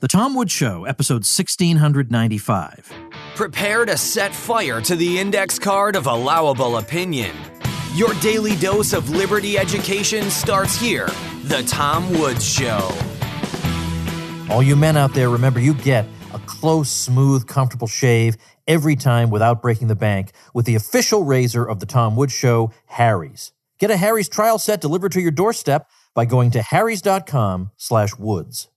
The Tom Woods Show, episode 1695. Prepare to set fire to the index card of allowable opinion. Your daily dose of liberty education starts here. The Tom Woods Show. All you men out there, remember you get a close, smooth, comfortable shave every time without breaking the bank with the official razor of the Tom Woods Show, Harry's. Get a Harry's trial set delivered to your doorstep by going to harrys.com/woods.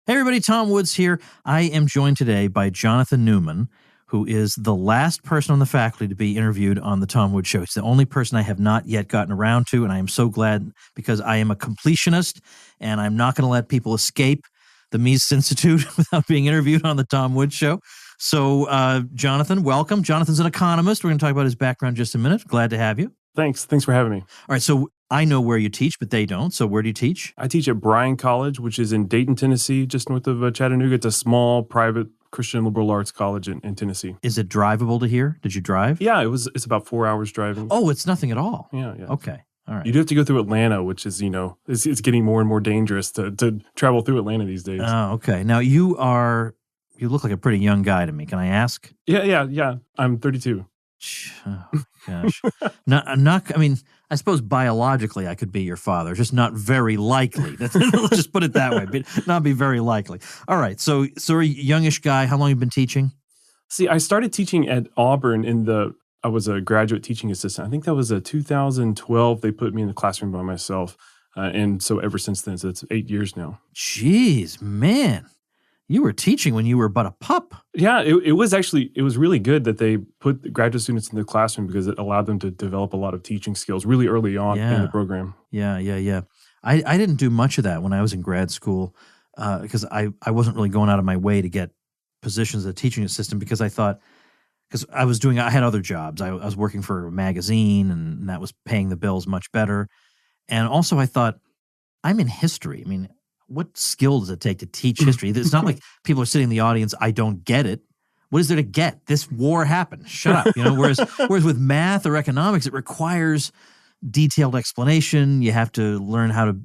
Hey everybody, Tom Woods here. I am joined today by Jonathan Newman, who is the last person on the faculty to be interviewed on the Tom Woods Show. He's the only person I have not yet gotten around to, and I am so glad because I am a completionist, and I'm not going to let people escape the Mises Institute without being interviewed on the Tom Woods Show. So, Jonathan, welcome. Jonathan's an economist. We're going to talk about his background in just a minute. Glad to have you. Thanks for having me. All right, so I know where you teach, but they don't. So where do you teach? I teach at Bryan College, which is in Dayton, Tennessee, just north of Chattanooga. It's a small, private Christian liberal arts college in Tennessee. Is it drivable to here? Did you drive? Yeah, it's about 4 hours driving. Oh, it's nothing at all. Yeah. Okay, all right. You do have to go through Atlanta, which is, it's getting more and more dangerous to travel through Atlanta these days. Oh, okay. Now, you look like a pretty young guy to me. Can I ask? Yeah. I'm 32. Oh, my gosh. I suppose biologically I could be your father, just not very likely. Let's just put it that way, but not be very likely. All right, so a youngish guy. How long have you been teaching? See, I started teaching at Auburn I was a graduate teaching assistant. I think that was 2012. They put me in the classroom by myself. And so ever since then, so it's 8 years now. Jeez, man. You were teaching when you were but a pup. Yeah, it was really good that they put the graduate students in the classroom because it allowed them to develop a lot of teaching skills really early on in the program. Yeah. I didn't do much of that when I was in grad school because I wasn't really going out of my way to get positions as a teaching assistant because I had other jobs. I was working for a magazine and that was paying the bills much better. And also I thought, I'm in history. I mean, what skill does it take to teach history? It's not like people are sitting in the audience, I don't get it. What is there to get? This war happened. Shut up. Whereas with math or economics, it requires detailed explanation. You have to learn how to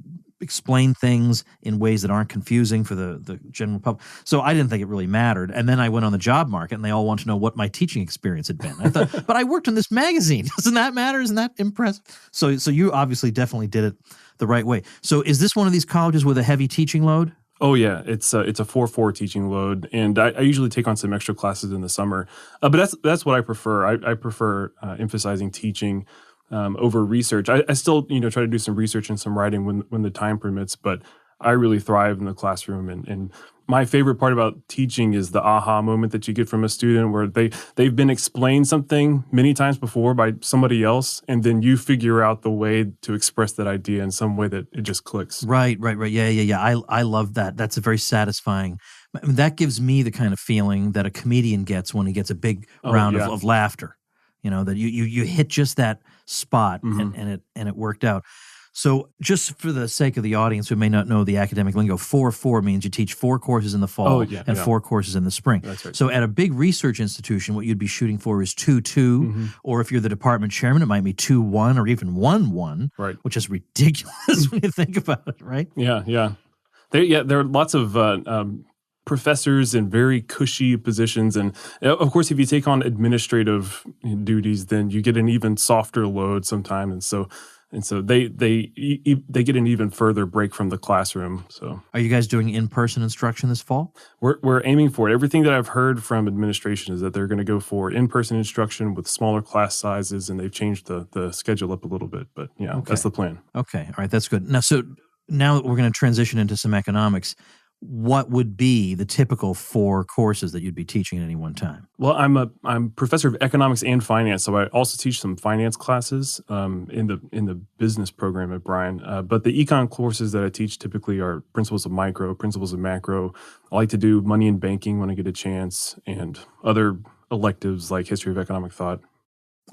explain things in ways that aren't confusing for the general public. So I didn't think it really mattered. And then I went on the job market and they all want to know what my teaching experience had been. I thought, but I worked on this magazine. Doesn't that matter? Isn't that impressive? So you obviously definitely did it the right way. So is this one of these colleges with a heavy teaching load? Oh yeah, it's a 4-4 teaching load, and I usually take on some extra classes in the summer. But that's what I prefer. I prefer emphasizing teaching over research. I still try to do some research and some writing when the time permits, but I really thrive in the classroom. And my favorite part about teaching is the aha moment that you get from a student where they've been explained something many times before by somebody else, and then you figure out the way to express that idea in some way that it just clicks. Right. Yeah. I love that. That's a very satisfying. I mean, that gives me the kind of feeling that a comedian gets when he gets a big round of laughter. That you hit just that spot and it worked out. So just for the sake of the audience who may not know the academic lingo, 4-4 means you teach 4 courses in the fall and 4 courses in the spring. That's right. So at a big research institution, what you'd be shooting for is 2-2, or if you're the department chairman, it might be 2-1 or even 1-1, right? Which is ridiculous when you think about it, right? Yeah. There are lots of professors in very cushy positions, and of course, if you take on administrative duties, then you get an even softer load sometimes, and so they get an even further break from the classroom. So, are you guys doing in-person instruction this fall? We're aiming for it. Everything that I've heard from administration is that they're going to go for in-person instruction with smaller class sizes, and they've changed the schedule up a little bit. But That's the plan. Okay, all right, that's good. Now we're going to transition into some economics. What would be the typical 4 courses that you'd be teaching at any one time? Well, I'm professor of economics and finance, so I also teach some finance classes in the business program at Bryan. But the econ courses that I teach typically are principles of micro, principles of macro. I like to do money and banking when I get a chance, and other electives like history of economic thought.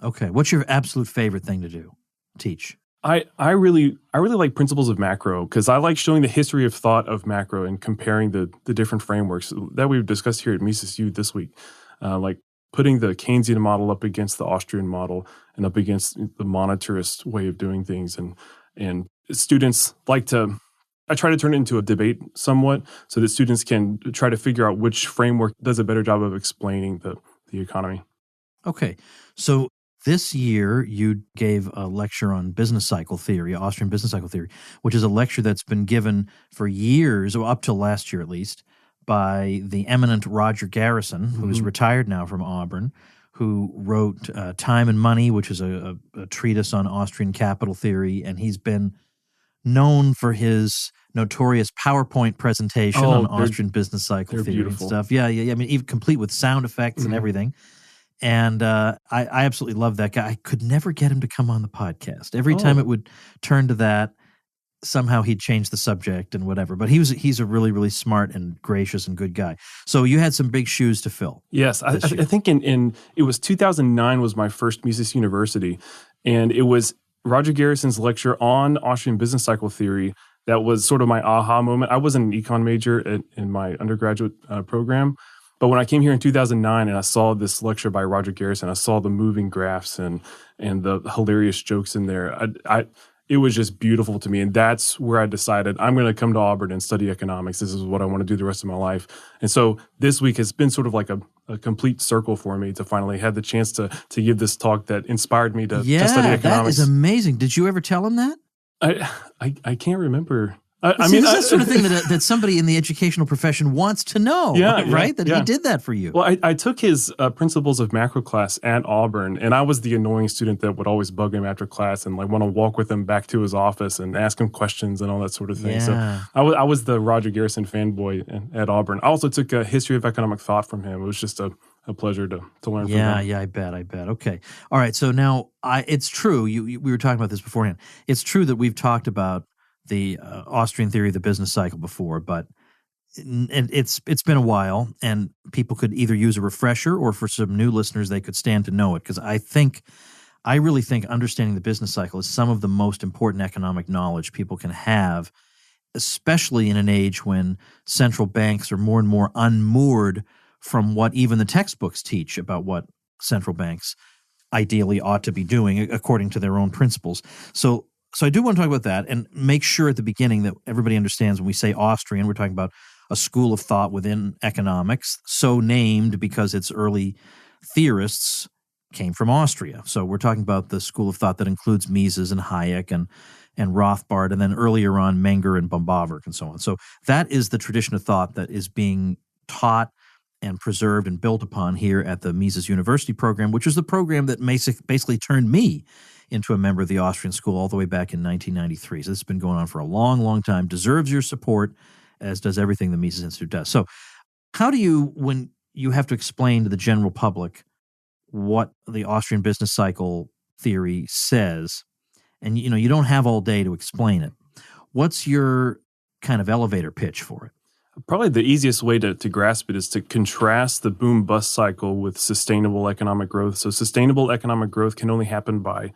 Okay, what's your absolute favorite thing to teach? I really like principles of macro because I like showing the history of thought of macro and comparing the different frameworks that we've discussed here at Mises U this week, like putting the Keynesian model up against the Austrian model and up against the monetarist way of doing things. And students like to I try to turn it into a debate somewhat so that students can try to figure out which framework does a better job of explaining the economy. Okay. So this year you gave a lecture on business cycle theory, Austrian business cycle theory, which is a lecture that's been given for years, or up till last year at least, by the eminent Roger Garrison, who's retired now from Auburn, who wrote Time and Money, which is a treatise on Austrian capital theory, and he's been known for his notorious PowerPoint presentation on Austrian business cycle theory beautiful. and stuff. Yeah. I mean, even complete with sound effects and everything. And I absolutely love that guy. I could never get him to come on the podcast. Every time it would turn to that, somehow he'd change the subject and whatever. But he's a really, really smart and gracious and good guy. So you had some big shoes to fill. Yes, I think in it was 2009 was my first Mises University, and it was Roger Garrison's lecture on Austrian business cycle theory that was sort of my aha moment. I wasn't an econ major in my undergraduate program, but when I came here in 2009 and I saw this lecture by Roger Garrison, I saw the moving graphs and the hilarious jokes in there. It was just beautiful to me, and that's where I decided I'm going to come to Auburn and study economics. This is what I want to do the rest of my life. And so this week has been sort of like a complete circle for me to finally have the chance to give this talk that inspired me to study economics. That is amazing. Did you ever tell him that? I can't remember. That's the sort of thing that somebody in the educational profession wants to know, right? That he did that for you. Well, I took his Principles of Macro class at Auburn, and I was the annoying student that would always bug him after class and like want to walk with him back to his office and ask him questions and all that sort of thing. Yeah. So I was the Roger Garrison fanboy at Auburn. I also took a history of economic thought from him. It was just a pleasure to learn from him. Yeah, I bet. Okay. All right. So now it's true. We were talking about this beforehand. It's true that we've talked about the Austrian theory of the business cycle before, but it's been a while, and people could either use a refresher, or for some new listeners, they could stand to know it, because I really think understanding the business cycle is some of the most important economic knowledge people can have, especially in an age when central banks are more and more unmoored from what even the textbooks teach about what central banks ideally ought to be doing according to their own principles. So I do want to talk about that and make sure at the beginning that everybody understands when we say Austrian, we're talking about a school of thought within economics, so named because its early theorists came from Austria. So we're talking about the school of thought that includes Mises and Hayek and Rothbard, and then earlier on Menger and Böhm-Bawerk and so on. So that is the tradition of thought that is being taught and preserved and built upon here at the Mises University program, which is the program that basically turned me into a member of the Austrian school all the way back in 1993. So this has been going on for a long, long time. Deserves your support, as does everything the Mises Institute does. So how do you, when you have to explain to the general public what the Austrian business cycle theory says, and you don't have all day to explain it, what's your kind of elevator pitch for it? Probably the easiest way to grasp it is to contrast the boom-bust cycle with sustainable economic growth. So sustainable economic growth can only happen by,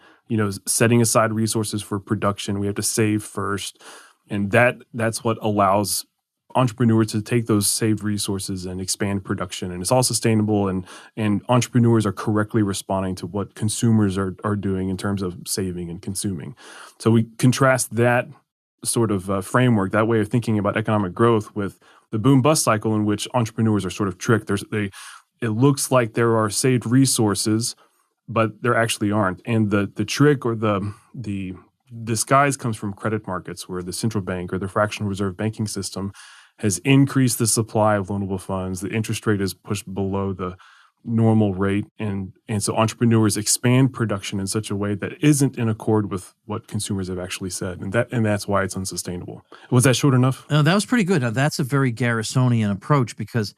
setting aside resources for production. We have to save first. And that's what allows entrepreneurs to take those saved resources and expand production. And it's all sustainable, and entrepreneurs are correctly responding to what consumers are doing in terms of saving and consuming. So we contrast that sort of framework, that way of thinking about economic growth, with the boom-bust cycle in which entrepreneurs are sort of tricked. It looks like there are saved resources, but there actually aren't. And the trick or the disguise comes from credit markets, where the central bank or the fractional reserve banking system has increased the supply of loanable funds. The interest rate is pushed below the normal rate, and so entrepreneurs expand production in such a way that isn't in accord with what consumers have actually said, and that's why it's unsustainable. Was that short enough? No, that was pretty good. Now, that's a very Garrisonian approach, because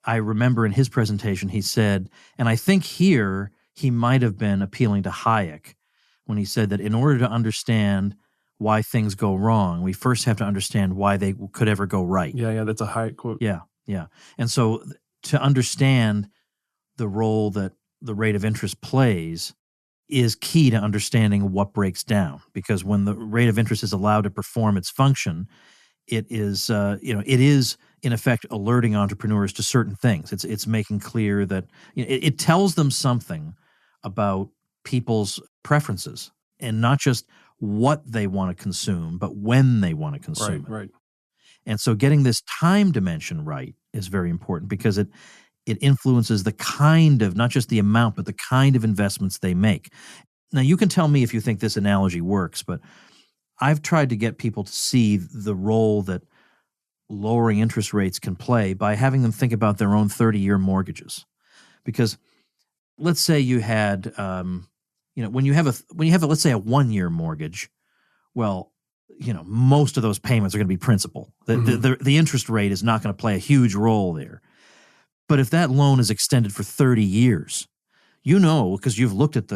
I remember in his presentation he said, and I think here he might have been appealing to Hayek when he said that in order to understand why things go wrong, we first have to understand why they could ever go right. Yeah, that's a Hayek quote. Yeah. And so to understand the role that the rate of interest plays is key to understanding what breaks down, because when the rate of interest is allowed to perform its function, it is in effect alerting entrepreneurs to certain things. It's making clear that it tells them something about people's preferences, and not just what they want to consume, but when they want to consume it. Right. And so getting this time dimension right is very important because it influences the kind of, not just the amount, but the kind of investments they make. Now, you can tell me if you think this analogy works, but I've tried to get people to see the role that lowering interest rates can play by having them think about their own 30-year mortgages. Because let's say you had, when you have let's say a 1-year mortgage, well, most of those payments are going to be principal. The interest rate is not going to play a huge role there. But if that loan is extended for 30 years, because you've looked at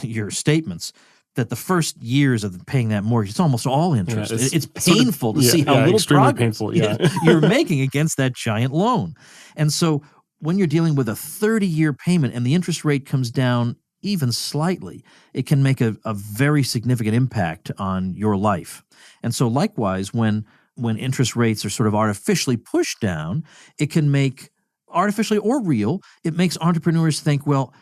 your statements, that the first years of paying that mortgage, it's almost all interest. Yeah, it's painful to see how little progress painful, you're making against that giant loan. And so when you're dealing with a 30-year payment and the interest rate comes down even slightly, it can make a very significant impact on your life. And so likewise, when interest rates are sort of artificially pushed down, it can make, artificially or real, it makes entrepreneurs think, well,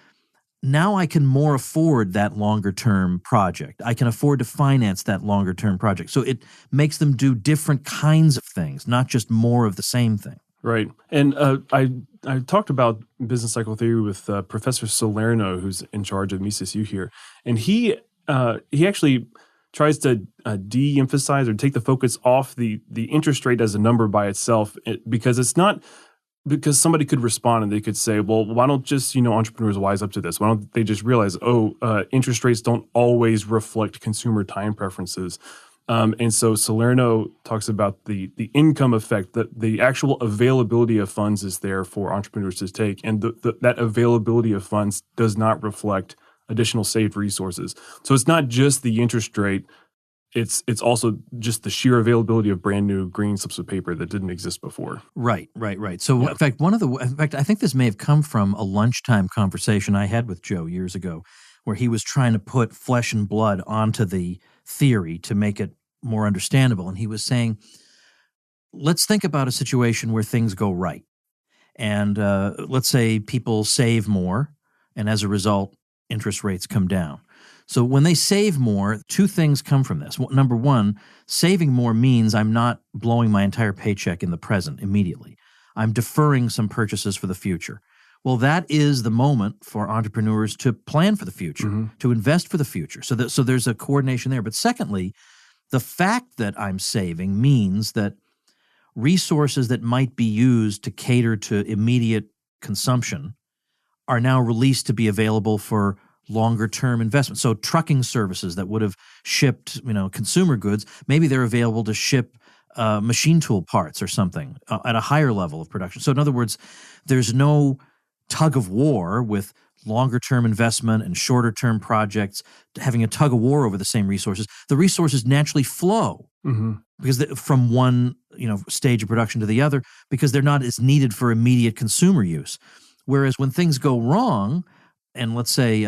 now I can more afford that longer-term project. I can afford to finance that longer-term project. So it makes them do different kinds of things, not just more of the same thing. Right. And I talked about business cycle theory with Professor Salerno, who's in charge of Mises U here. And he actually tries to de-emphasize or take the focus off the interest rate as a number by itself, because it's not – because somebody could respond and they could say, well, why don't just, entrepreneurs wise up to this? Why don't they just realize, interest rates don't always reflect consumer time preferences? And so Salerno talks about the income effect, that the actual availability of funds is there for entrepreneurs to take. And that availability of funds does not reflect additional saved resources. So it's not just the interest rate. It's also just the sheer availability of brand new green slips of paper that didn't exist before. Right. So in fact, I think this may have come from a lunchtime conversation I had with Joe years ago, where he was trying to put flesh and blood onto the theory to make it more understandable. And he was saying, let's think about a situation where things go right. And let's say people save more, and as a result, interest rates come down. So when they save more, two things come from this. Number one, saving more means I'm not blowing my entire paycheck in the present immediately. I'm deferring some purchases for the future. Well, that is the moment for entrepreneurs to plan for the future, to invest for the future. So there's a coordination there. But secondly, the fact that I'm saving means that resources that might be used to cater to immediate consumption are now released to be available for longer-term investment. So trucking services that would have shipped, consumer goods, maybe they're available to ship machine tool parts or something at a higher level of production. So in other words, there's no tug of war with longer-term investment and shorter-term projects having a tug of war over the same resources. The resources naturally flow because from one stage of production to the other, because they're not as needed for immediate consumer use. Whereas when things go wrong, and let's say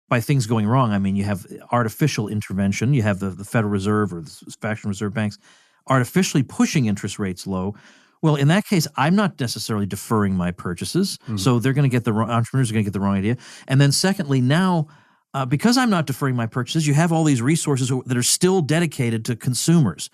by things going wrong, I mean you have artificial intervention. You have the Federal Reserve or the fractional reserve banks artificially pushing interest rates low. Well, in that case, I'm not necessarily deferring my purchases. So they're going to get entrepreneurs are going to get the wrong idea. And then secondly, now because I'm not deferring my purchases, you have all these resources that are still dedicated to consumers.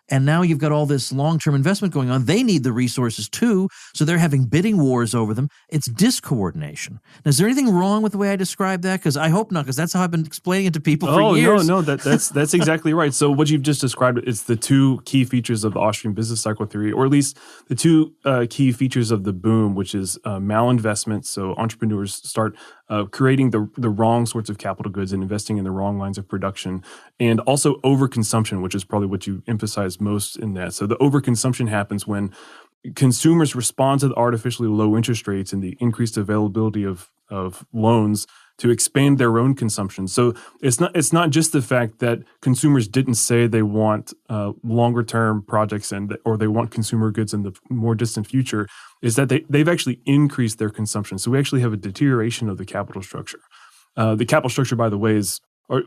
And now you've got all this long-term investment going on. They need the resources too, so they're having bidding wars over them. It's discoordination. Now, is there anything wrong with the way I described that? Because I hope not, because that's how I've been explaining it to people for years. No, that's exactly right. So what you've just described is the two key features of the Austrian business cycle theory, or at least the two key features of the boom, which is malinvestment. So entrepreneurs start creating the wrong sorts of capital goods and investing in the wrong lines of production, and also overconsumption, which is probably what you emphasize most in that. So the overconsumption happens when consumers respond to the artificially low interest rates and the increased availability of loans to expand their own consumption. So it's not just the fact that consumers didn't say they want longer term projects or they want consumer goods in the more distant future, is that they've actually increased their consumption. So we actually have a deterioration of the capital structure. The capital structure, by the way,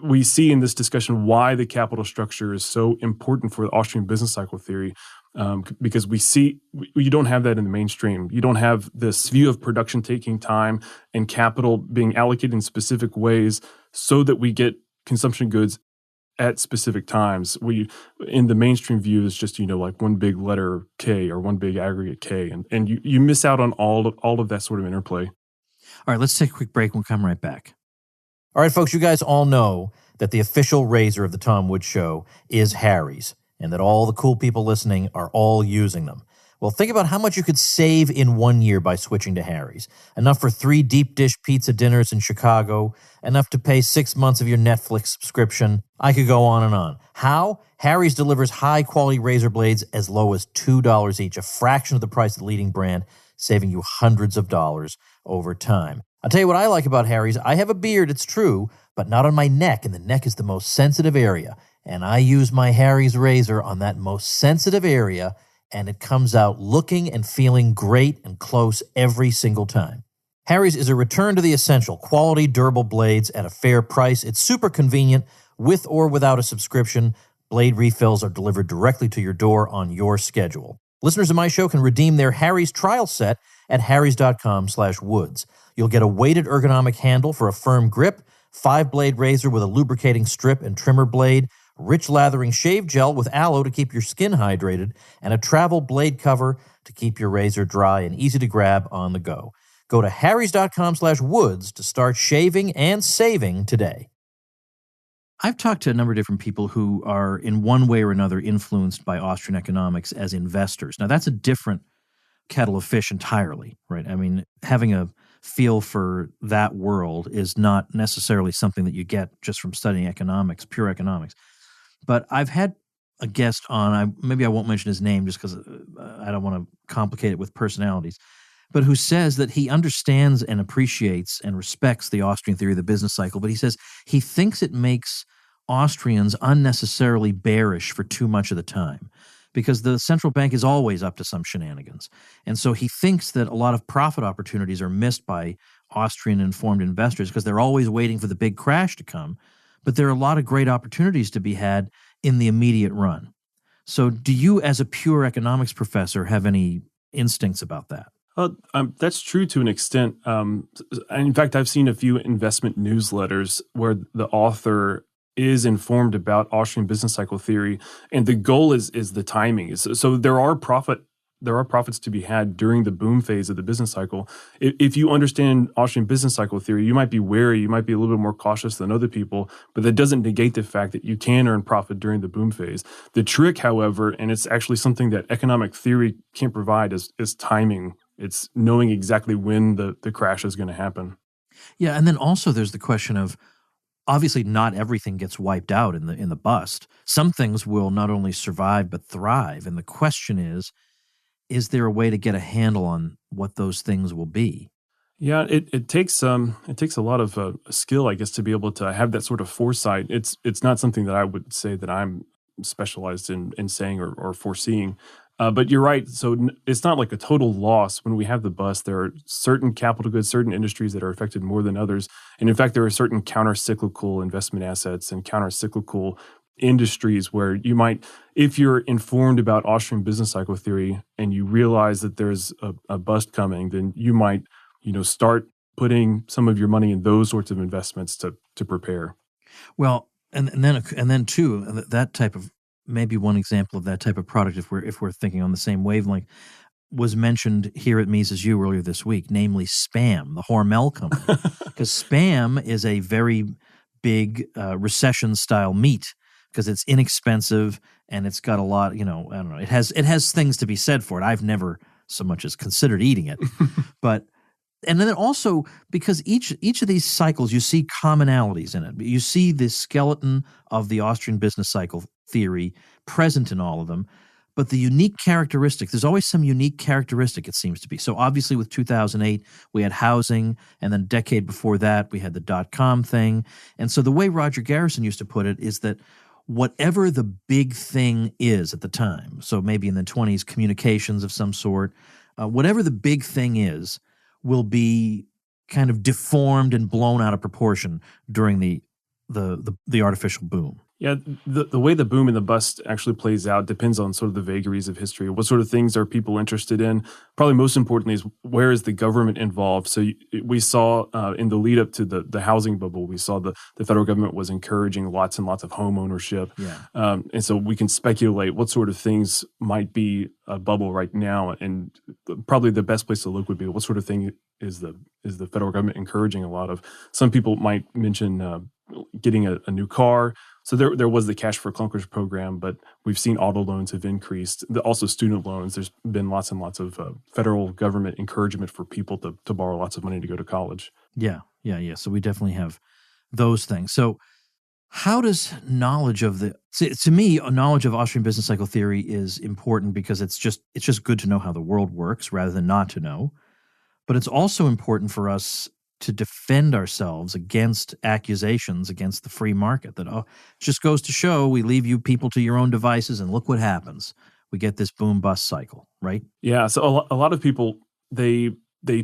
we see in this discussion why the capital structure is so important for the Austrian business cycle theory, because you don't have that in the mainstream. You don't have this view of production taking time and capital being allocated in specific ways so that we get consumption goods at specific times. We in the mainstream view is just, like one big letter K or one big aggregate K, and you miss out on all of that sort of interplay. All right, let's take a quick break. We'll come right back. All right, folks, you guys all know that the official razor of the Tom Woods Show is Harry's, and that all the cool people listening are all using them. Well, think about how much you could save in 1 year by switching to Harry's. Enough for 3 deep dish pizza dinners in Chicago, enough to pay 6 months of your Netflix subscription. I could go on and on. How? Harry's delivers high-quality razor blades as low as $2 each, a fraction of the price of the leading brand, saving you hundreds of dollars over time. I'll tell you what I like about Harry's. I have a beard, it's true, but not on my neck, and the neck is the most sensitive area. And I use my Harry's razor on that most sensitive area, and it comes out looking and feeling great and close every single time. Harry's is a return to the essential, quality, durable blades at a fair price. It's super convenient, with or without a subscription. Blade refills are delivered directly to your door on your schedule. Listeners of my show can redeem their Harry's trial set at harrys.com/woods. You'll get a weighted ergonomic handle for a firm grip, 5-blade razor with a lubricating strip and trimmer blade, rich lathering shave gel with aloe to keep your skin hydrated, and a travel blade cover to keep your razor dry and easy to grab on the go. Go to harrys.com/woods to start shaving and saving today. I've talked to a number of different people who are in one way or another influenced by Austrian economics as investors. Now, that's a different kettle of fish entirely, right? I mean, having a feel for that world is not necessarily something that you get just from studying economics, pure economics. But I've had a guest on, maybe I won't mention his name just because I don't want to complicate it with personalities, but who says that he understands and appreciates and respects the Austrian theory of the business cycle, but he says he thinks it makes Austrians unnecessarily bearish for too much of the time because the central bank is always up to some shenanigans. And so he thinks that a lot of profit opportunities are missed by Austrian-informed investors because they're always waiting for the big crash to come. But there are a lot of great opportunities to be had in the immediate run. So do you, as a pure economics professor, have any instincts about that? That's true to an extent. In fact, I've seen a few investment newsletters where the author is informed about Austrian business cycle theory, and the goal is the timing. So there are profits to be had during the boom phase of the business cycle. If you understand Austrian business cycle theory, you might be wary, you might be a little bit more cautious than other people, but that doesn't negate the fact that you can earn profit during the boom phase. The trick, however, and it's actually something that economic theory can't provide, is timing. It's knowing exactly when the crash is going to happen. Yeah, and then also there's the question of, obviously not everything gets wiped out in the bust. Some things will not only survive but thrive, and the question is there a way to get a handle on what those things will be? Yeah, it takes a lot of skill, I guess, to be able to have that sort of foresight. It's not something that I would say that I'm specialized in saying or foreseeing. But you're right. So it's not like a total loss when we have the bust. There are certain capital goods, certain industries that are affected more than others. And in fact, there are certain counter-cyclical investment assets and counter-cyclical industries where you might, if you're informed about Austrian business cycle theory and you realize that there's a bust coming, then you might, start putting some of your money in those sorts of investments to prepare. Well, and then too, that type of, maybe one example of that type of product, if we're thinking on the same wavelength, was mentioned here at Mises U earlier this week, namely Spam, the Hormel company, because Spam is a very big recession-style meat because it's inexpensive and it's got a lot. I don't know. It has things to be said for it. I've never so much as considered eating it, but. And then also, because each of these cycles, you see commonalities in it. You see the skeleton of the Austrian business cycle theory present in all of them, but the unique characteristic, there's always some unique characteristic, it seems to be. So obviously with 2008, we had housing, and then a decade before that, we had the dot-com thing. And so the way Roger Garrison used to put it is that whatever the big thing is at the time, so maybe in the 20s, communications of some sort, whatever the big thing is, will be kind of deformed and blown out of proportion during the artificial boom. Yeah, the way the boom and the bust actually plays out depends on sort of the vagaries of history. What sort of things are people interested in? Probably most importantly is where is the government involved? So we saw in the lead up to the housing bubble, we saw the federal government was encouraging lots and lots of home ownership. Yeah. And so we can speculate what sort of things might be a bubble right now. And probably the best place to look would be what sort of thing is the federal government encouraging a lot of. Some people might mention getting a new car. So there was the Cash for Clunkers program, but we've seen auto loans have increased. Also student loans. There's been lots and lots of federal government encouragement for people to borrow lots of money to go to college. Yeah. So we definitely have those things. So how does knowledge of to me, a knowledge of Austrian business cycle theory is important because it's just good to know how the world works rather than not to know. But it's also important for us to defend ourselves against accusations against the free market that, it just goes to show we leave you people to your own devices and look what happens. We get this boom-bust cycle, right? Yeah, so a lot of people, they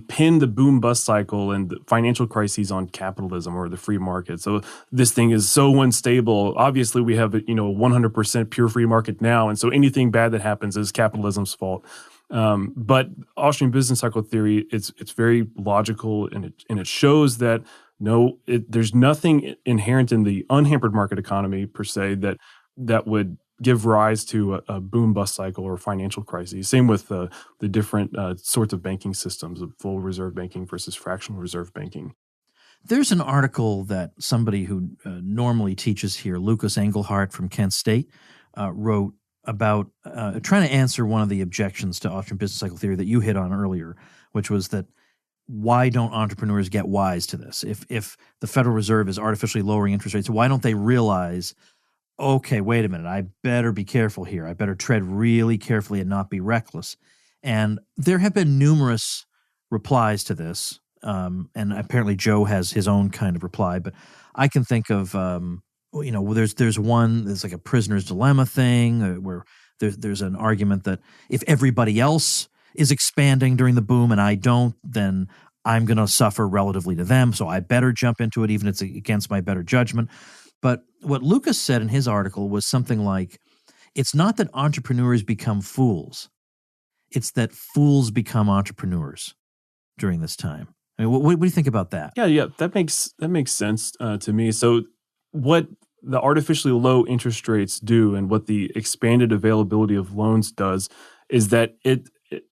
pin the boom-bust cycle and the financial crises on capitalism or the free market. So this thing is so unstable. Obviously, we have a 100% pure free market now, and so anything bad that happens is capitalism's fault. But Austrian business cycle theory, it's very logical, and it shows that there's nothing inherent in the unhampered market economy per se that would give rise to a boom bust cycle or financial crisis. Same with the different sorts of banking systems of full reserve banking versus fractional reserve banking. There's an article that somebody who normally teaches here, Lucas Engelhardt from Kent State, wrote about trying to answer one of the objections to Austrian business cycle theory that you hit on earlier, which was that why don't entrepreneurs get wise to this? If the Federal Reserve is artificially lowering interest rates, why don't they realize, okay, wait a minute, I better be careful here. I better tread really carefully and not be reckless. And there have been numerous replies to this, and apparently Joe has his own kind of reply, but I can think of there's one, there's like a prisoner's dilemma thing where there's an argument that if everybody else is expanding during the boom and I don't, then I'm going to suffer relatively to them. So I better jump into it, even if it's against my better judgment. But what Lucas said in his article was something like, it's not that entrepreneurs become fools. It's that fools become entrepreneurs during this time. I mean, what do you think about that? Yeah, that makes sense to me. So what the artificially low interest rates do and what the expanded availability of loans does is that it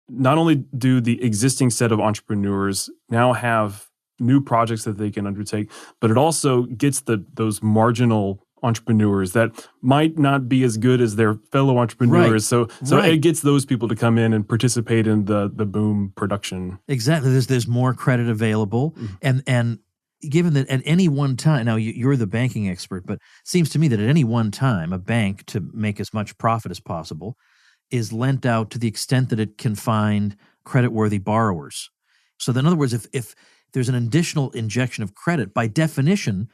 not only do the existing set of entrepreneurs now have new projects that they can undertake, but it also gets those marginal entrepreneurs that might not be as good as their fellow entrepreneurs. Right. So it gets those people to come in and participate in the boom production. Exactly. There's more credit available. Mm-hmm. And given that at any one time, now you're the banking expert, but it seems to me that at any one time, a bank, to make as much profit as possible, is lent out to the extent that it can find creditworthy borrowers. So in other words, if there's an additional injection of credit, by definition,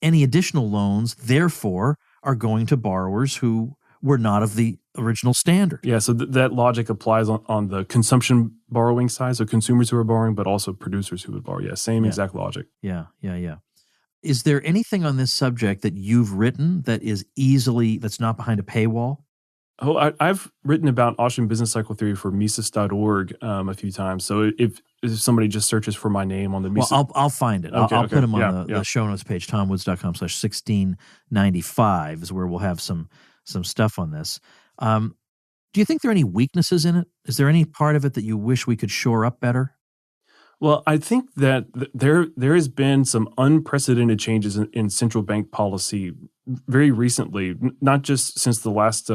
any additional loans, therefore, are going to borrowers who were not of the original standard. Yeah, so that logic applies on the consumption borrowing side, so consumers who are borrowing, but also producers who would borrow. Yeah, same exact logic. Yeah. Is there anything on this subject that you've written that's not behind a paywall? Oh, I've written about Austrian business cycle theory for Mises.org a few times. So if somebody just searches for my name on the Mises... Well, I'll find it. I'll put them on the show notes page, tomwoods.com/1695 is where we'll have some stuff on this. Do you think there are any weaknesses in it? Is there any part of it that you wish we could shore up better? Well, I think that there has been some unprecedented changes in central bank policy very recently, not just since the last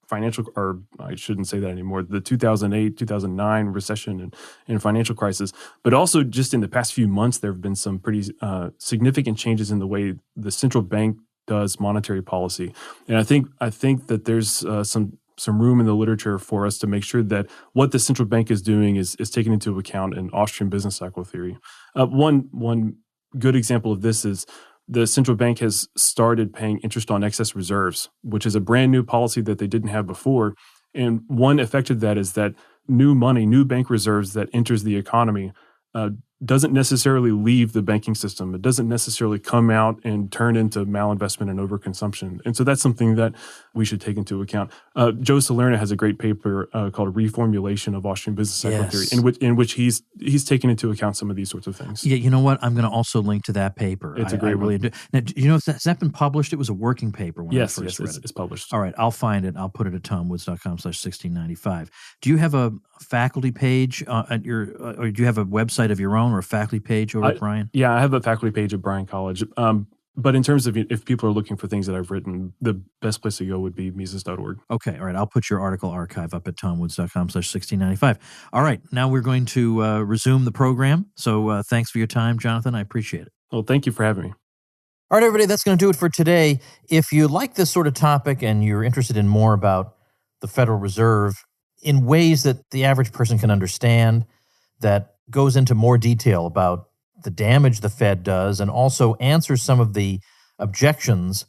financial, or I shouldn't say that anymore, the 2008, 2009 recession and financial crisis, but also just in the past few months, there have been some pretty significant changes in the way the central bank does monetary policy. And I think that there's some room in the literature for us to make sure that what the central bank is doing is taken into account in Austrian business cycle theory. One good example of this is the central bank has started paying interest on excess reserves, which is a brand new policy that they didn't have before. And one effect of that is that new money, new bank reserves that enters the economy doesn't necessarily leave the banking system. It doesn't necessarily come out and turn into malinvestment and overconsumption. And so that's something that we should take into account. Joe Salerno has a great paper called Reformulation of Austrian Business Cycle Theory, in which he's taken into account some of these sorts of things. Yeah, you know what? I'm going to also link to that paper. It's a great one. Really do. Now, do you know, has that been published? It was a working paper when I first read it. It's published. All right, I'll find it. I'll put it at tomwoods.com/1695. Do you have a faculty page at your, or do you have a website of your own or a faculty page over at Bryan? Yeah, I have a faculty page at Bryan College. But in terms of if people are looking for things that I've written, the best place to go would be Mises.org. Okay, all right. I'll put your article archive up at tomwoods.com/1695. All right, now we're going to resume the program. So thanks for your time, Jonathan. I appreciate it. Well, thank you for having me. All right, everybody, that's going to do it for today. If you like this sort of topic and you're interested in more about the Federal Reserve in ways that the average person can understand, that goes into more detail about the damage the Fed does and also answers some of the objections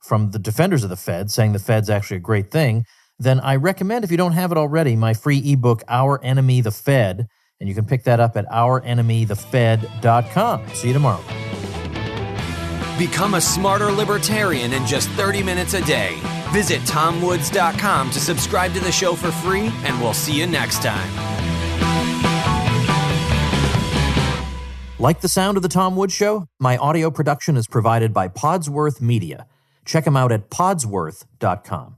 from the defenders of the Fed, saying the Fed's actually a great thing, then I recommend, if you don't have it already, my free ebook, Our Enemy the Fed, and you can pick that up at ourenemythefed.com. See you tomorrow. Become a smarter libertarian in just 30 minutes a day. Visit tomwoods.com to subscribe to the show for free, and we'll see you next time. Like the sound of The Tom Woods Show? My audio production is provided by Podsworth Media. Check them out at podsworth.com.